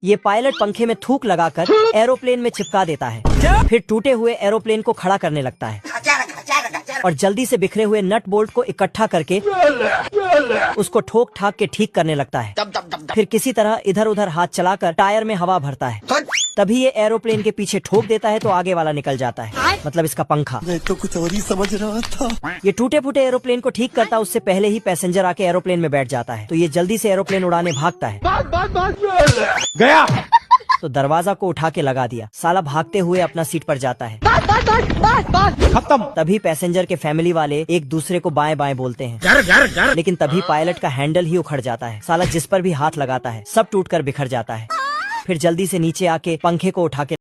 ये पायलट पंखे में थूक लगाकर एरोप्लेन में चिपका देता है। फिर टूटे हुए एरोप्लेन को खड़ा करने लगता है और जल्दी से बिखरे हुए नट बोल्ट को इकट्ठा करके उसको ठोक ठाक के ठीक करने लगता है। फिर किसी तरह इधर उधर हाथ चलाकर टायर में हवा भरता है। तभी ये एरोप्लेन के पीछे ठोक देता है तो आगे वाला निकल जाता है, मतलब इसका पंखा। मैं तो कुछ और ही समझ रहा था। ये टूटे फूटे एरोप्लेन को ठीक करता उससे पहले ही पैसेंजर आके एरोप्लेन में बैठ जाता है, तो ये जल्दी से एरोप्लेन उड़ाने भागता है। गया तो दरवाजा को उठा के लगा दिया। साला भागते हुए अपना सीट पर जाता है। खत्म। तभी पैसेंजर के फैमिली वाले एक दूसरे को बाएं बाएं बोलते हैं। लेकिन तभी पायलट का हैंडल ही उखड़ जाता है। साला जिस पर भी हाथ लगाता है सब टूटकर बिखर जाता है। फिर जल्दी से नीचे आके पंखे को उठा के